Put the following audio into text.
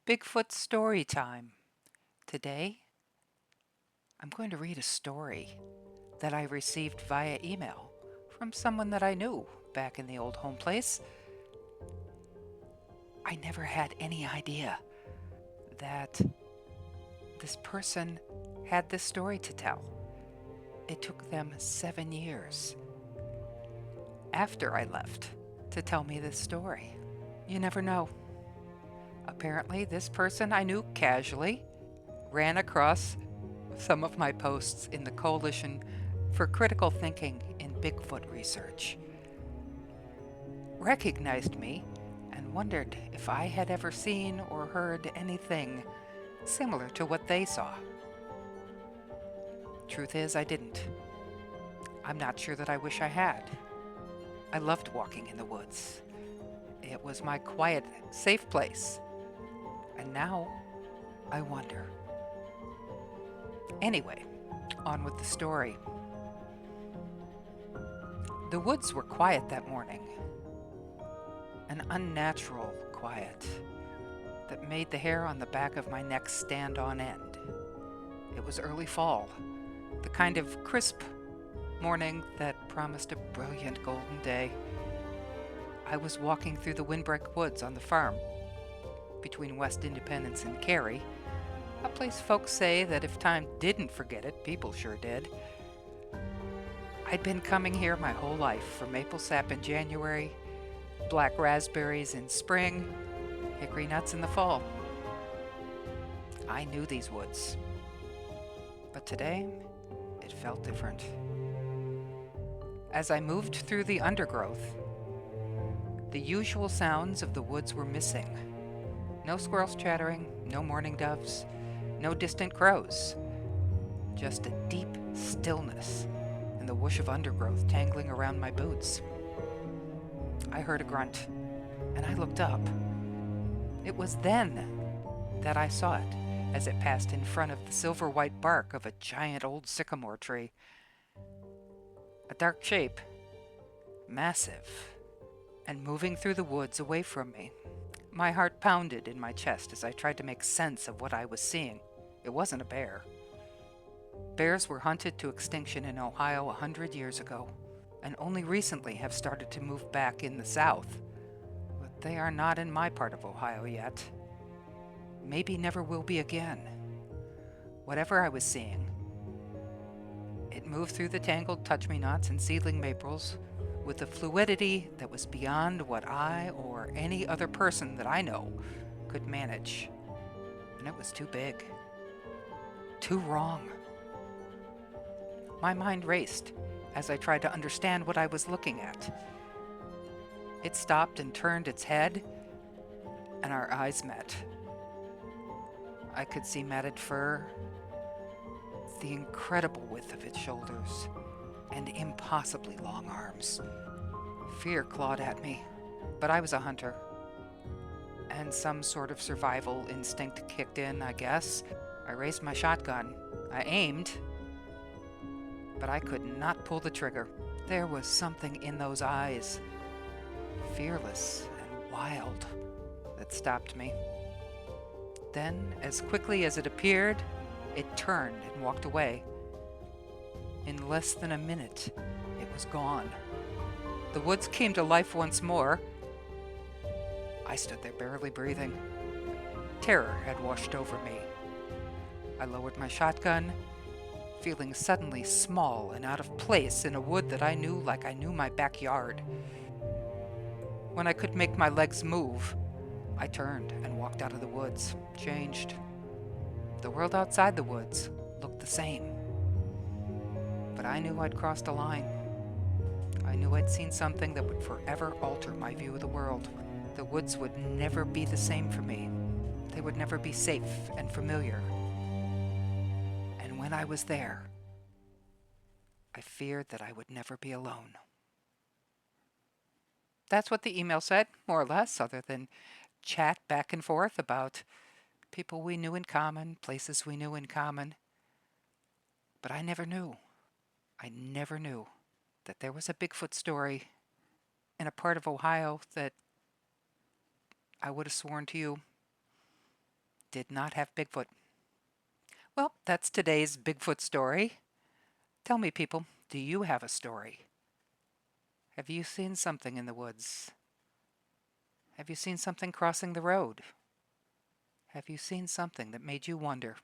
Bigfoot story time. Today, I'm going to read a story that I received via email from someone that I knew back in the old home place. I never had any idea that this person had this story to tell. It took them 7 years after I left to tell me this story. You never know. Apparently, this person I knew casually ran across some of my posts in the Coalition for Critical Thinking in Bigfoot Research, recognized me, and wondered if I had ever seen or heard anything similar to what they saw. Truth is, I didn't. I'm not sure that I wish I had. I loved walking in the woods. It was my quiet, safe place. And now I wonder. Anyway, on with the story. The woods were quiet that morning. An unnatural quiet that made the hair on the back of my neck stand on end. It was early fall, the kind of crisp morning that promised a brilliant golden day. I was walking through the windbreak woods on the farm between West Independence and Cary, a place folks say that if time didn't forget it, people sure did. I'd been coming here my whole life for maple sap in January, black raspberries in spring, hickory nuts in the fall. I knew these woods, but today it felt different. As I moved through the undergrowth, the usual sounds of the woods were missing. No squirrels chattering, no mourning doves, no distant crows. Just a deep stillness and the whoosh of undergrowth tangling around my boots. I heard a grunt, and I looked up. It was then that I saw it as it passed in front of the silver-white bark of a giant old sycamore tree. A dark shape, massive, and moving through the woods away from me. My heart pounded in my chest as I tried to make sense of what I was seeing. It wasn't a bear. Bears were hunted to extinction in Ohio 100 years ago, and only recently have started to move back in the South. But they are not in my part of Ohio yet. Maybe never will be again. Whatever I was seeing, it moved through the tangled touch-me-nots and seedling maples with a fluidity that was beyond what I or any other person that I know could manage. And it was too big. Too wrong. My mind raced as I tried to understand what I was looking at. It stopped and turned its head, and our eyes met. I could see matted fur, the incredible width of its shoulders, and impossibly long arms. Fear clawed at me, but I was a hunter, and some sort of survival instinct kicked in, I guess. I raised my shotgun. I aimed, but I could not pull the trigger. There was something in those eyes, fearless and wild, that stopped me. Then, as quickly as it appeared, it turned and walked away. In less than a minute, it was gone. The woods came to life once more. I stood there barely breathing. Terror had washed over me. I lowered my shotgun, feeling suddenly small and out of place in a wood that I knew like I knew my backyard. When I could make my legs move, I turned and walked out of the woods, changed. The world outside the woods looked the same. But I knew I'd crossed a line. I knew I'd seen something that would forever alter my view of the world. The woods would never be the same for me. They would never be safe and familiar. And when I was there, I feared that I would never be alone. That's what the email said, more or less, other than chat back and forth about people we knew in common, places we knew in common. But I never knew that there was a Bigfoot story in a part of Ohio that I would have sworn to you did not have Bigfoot. Well, that's today's Bigfoot story. Tell me, people, do you have a story? Have you seen something in the woods? Have you seen something crossing the road? Have you seen something that made you wonder?